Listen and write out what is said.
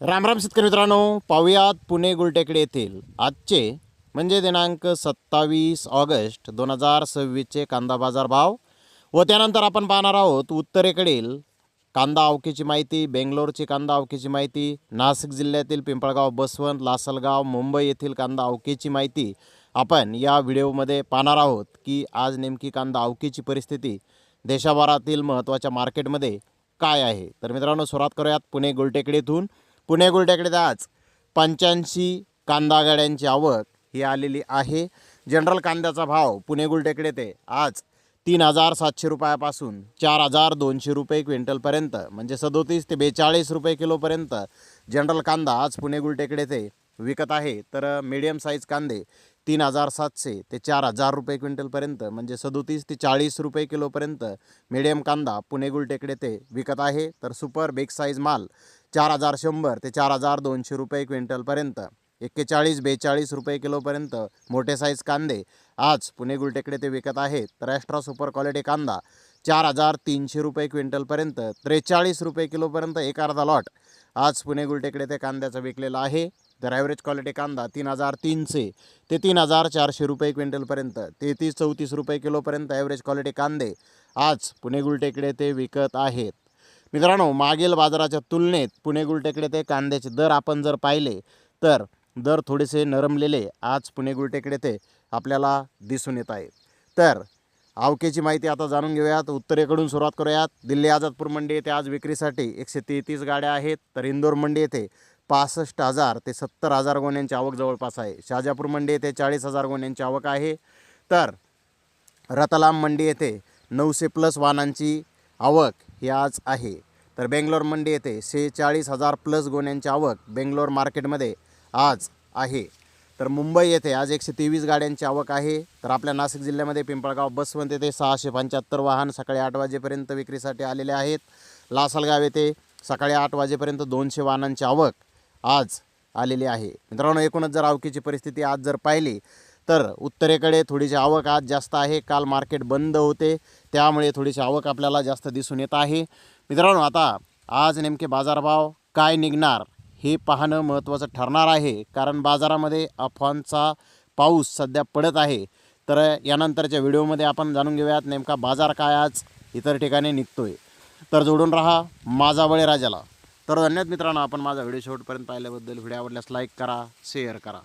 रामराम शेतकरी मित्रांनो, पाहुयात पुणे गुलटेकडे येथील आजचे म्हणजे दिनांक 27 ऑगस्ट 2026चे कांदा बाजार भाव व त्यानंतर आपण पाहणार आहोत उत्तरेकडील कांदा आवकेची माहिती, बेंगलोरची कांदा आवकेची माहिती, नाशिक जिल्ह्यातील पिंपळगाव, बसवंत, लासलगाव, मुंबई येथील कांदा आवकेची माहिती आपण या व्हिडिओमध्ये पाहणार आहोत की आज नेमकी कांदा आवकेची परिस्थिती देशभरातील महत्त्वाच्या मार्केटमध्ये काय आहे. तर मित्रांनो, सुरुवात करूयात पुणे गुलटेकडे येथून. पुणे गुलटेकडे आज 85 कांदा गाड्यांची आवक ही आलेली आहे. जनरल कांद्याचा भाव पुणे गुलटेकडे ते आज 3,700 रुपयापासून 4,200 रुपये क्विंटलपर्यंत म्हणजे 37 ते 42 रुपये किलोपर्यंत जनरल कांदा आज पुणे गुलटेकडे ते विकत आहे. तर मीडियम साईज कांदे 3,700 ते 4,000 रुपये क्विंटलपर्यंत म्हणजे 37 ते 40 रुपये किलोपर्यंत मीडियम कांदा पुणे गुलटेकडे ते विकत आहे. तर सुपर बिग साईज माल 4,100 ते 4,200 रुपये क्विंटलपर्यंत 41-42 रुपये किलोपर्यंत मोठे साईज कांदे आज पुणे गुलटेकडे ते विकत आहेत. तर एक्स्ट्रा सुपर क्वालिटी कांदा 4,300 रुपये क्विंटलपर्यंत 43 रुपये किलोपर्यंत एक अर्धा लॉट आज पुणे गुलटेकडे ते कांद्याचा विकलेला आहे. तर ॲव्हरेज क्वालिटी कांदा 3,300 ते 3,400 रुपये क्विंटलपर्यंत 33-34 रुपये किलोपर्यंत ॲव्हरेज क्वालिटी कांदे आज पुणे गुलटेकडे ते विकत आहेत. मित्रांनो, मागील बाजाराच्या तुलनेत पुणे गुलटेकडे ते कांद्याचे दर आपण जर पाहिले तर दर थोडेसे नरमलेले आज पुणे गुलटेकडे ते आपल्याला दिसून येत आहेत. तर आवकेची माहिती आता जाणून घेऊयात. उत्तरेकडून सुरुवात करूयात. दिल्ली आझादपूर मंडी येथे आज विक्रीसाठी 133 गाड्या आहेत. तर इंदोर मंडी येथे 65,000 ते 70,000 गोण्यांची आवक जवळपास आहे. शाजापूर मंडी येथे 40,000 गोण्यांची आवक आहे. तर रतलाम मंडी येथे 900+ वाहनांची आवक ही आज आहे. तर बेंगलोर मंडी येथे 46,000+ गोण्यांची आवक बेंगलोर मार्केटमध्ये आज आहे. तर मुंबई येथे आज 123 गाड्यांची आवक आहे. तर आपल्या नाशिक जिल्ह्यामध्ये पिंपळगाव, बसवंत येथे 675 वाहन सकाळी 8 वाजेपर्यंत विक्रीसाठी आलेले आहेत. लासलगाव येथे सकाळी 8 वाजेपर्यंत 200 वाहनांची आवक आज आलेली आहे. मित्रांनो, एकूणच जर आवकीची परिस्थिती आज जर पाहिली तर उत्तरेकडे थोडीशी आवक आज जास्त आहे. काल मार्केट बंद होते त्यामुळे थोडीशी आवक आपल्याला जास्त दिसून येत आहे. मित्रांनो, आता आज नेमके बाजारभाव काय निघणार हे पाहणं महत्त्वाचं ठरणार आहे, कारण बाजारामध्ये अफवांचा पाऊस सध्या पडत आहे. तर यानंतरच्या व्हिडिओमध्ये आपण जाणून घेऊयात नेमका बाजार काय आज इतर ठिकाणी निघतोय. तर जोडून राहा माझा बळीराजाला. तर धन्यवाद मित्रांनो, आपण माझा व्हिडिओ शेवटपर्यंत पाहिल्याबद्दल. व्हिडिओ आवडल्यास लाईक करा, शेअर करा.